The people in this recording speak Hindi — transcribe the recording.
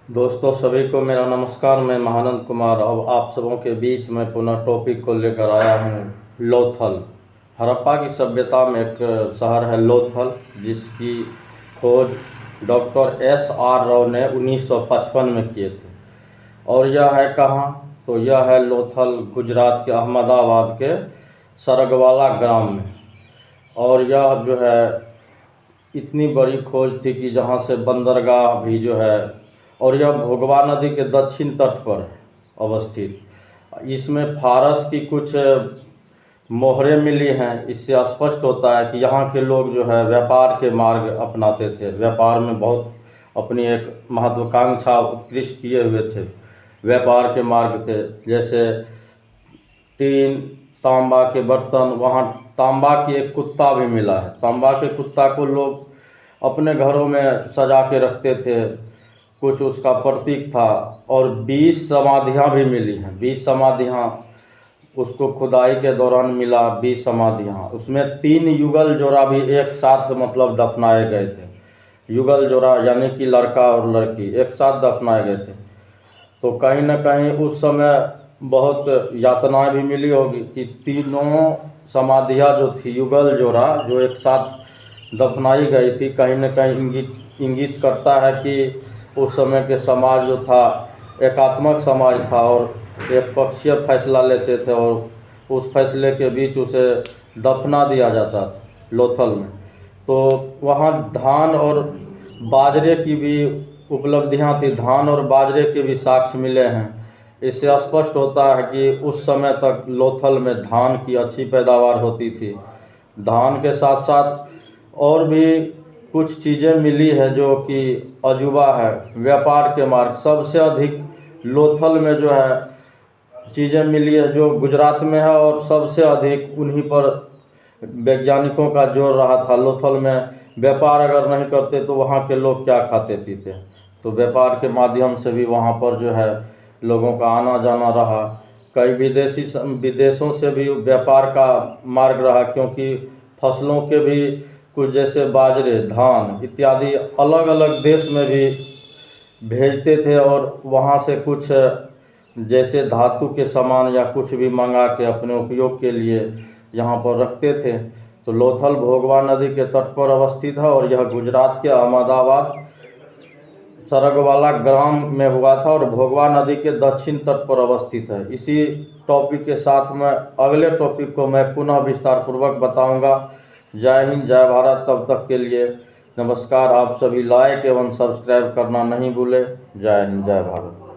दोस्तों सभी को मेरा नमस्कार। मैं महानंद कुमार अब आप सबों के बीच में पुनः टॉपिक को लेकर आया हूँ। लोथल। हड़प्पा की सभ्यता में एक शहर है लोथल, जिसकी खोज डॉक्टर S.R. राव ने 1955 में किए थे। और यह है कहाँ? तो यह है लोथल, गुजरात के अहमदाबाद के सरगवाला ग्राम में। और यह जो है इतनी बड़ी खोज थी कि जहाँ से बंदरगाह भी जो है, और यह भोगवा नदी के दक्षिण तट पर अवस्थित। इसमें फारस की कुछ मोहरें मिली हैं। इससे स्पष्ट होता है कि यहाँ के लोग जो है व्यापार के मार्ग अपनाते थे। व्यापार में बहुत अपनी एक महत्वाकांक्षा उत्कृष्ट किए हुए थे। व्यापार के मार्ग थे, जैसे टीन, तांबा के बर्तन। वहाँ तांबा की एक कुत्ता भी मिला है। तांबा के कुत्ता को लोग अपने घरों में सजा के रखते थे, कुछ उसका प्रतीक था। और 20 समाधियाँ भी मिली हैं। 20 समाधियाँ उसको खुदाई के दौरान मिला। 20 समाधियाँ, उसमें 3 युगल जोड़ा भी एक साथ मतलब दफनाए गए थे। युगल जोड़ा यानी कि लड़का और लड़की एक साथ दफनाए गए थे। तो कहीं ना कहीं उस समय बहुत यातनाएं भी मिली होगी कि तीनों समाधियाँ जो थी, युगल जोड़ा जो एक साथ दफनाई गई थी, कहीं ना कहीं इंगित करता है कि उस समय के समाज जो था एकात्मक समाज था और एक पक्षीय फैसला लेते थे, और उस फैसले के बीच उसे दफना दिया जाता था लोथल में। तो वहाँ धान और बाजरे की भी उपलब्धियाँ थी। धान और बाजरे के भी साक्ष्य मिले हैं। इससे स्पष्ट होता है कि उस समय तक लोथल में धान की अच्छी पैदावार होती थी। धान के साथ साथ और भी कुछ चीज़ें मिली है जो कि अजूबा है। व्यापार के मार्ग सबसे अधिक लोथल में जो है चीज़ें मिली है, जो गुजरात में है, और सबसे अधिक उन्हीं पर वैज्ञानिकों का जोर रहा था। लोथल में व्यापार अगर नहीं करते तो वहाँ के लोग क्या खाते पीते। तो व्यापार के माध्यम से भी वहाँ पर जो है लोगों का आना जाना रहा। कई विदेशों से भी व्यापार का मार्ग रहा, क्योंकि फसलों के भी कुछ जैसे बाजरे, धान इत्यादि अलग अलग देश में भी भेजते थे, और वहाँ से कुछ जैसे धातु के सामान या कुछ भी मंगा के अपने उपयोग के लिए यहाँ पर रखते थे। तो लोथल भोगवा नदी के तट पर अवस्थित है, और यह गुजरात के अहमदाबाद सरगवाला ग्राम में हुआ था, और भोगवा नदी के दक्षिण तट पर अवस्थित है। इसी टॉपिक के साथ में अगले टॉपिक को मैं पुनः विस्तार पूर्वक बताऊंगा। जय हिंद, जय भारत। तब तक के लिए नमस्कार। आप सभी लाइक एवं सब्सक्राइब करना नहीं भूलें। जय हिंद, जय भारत।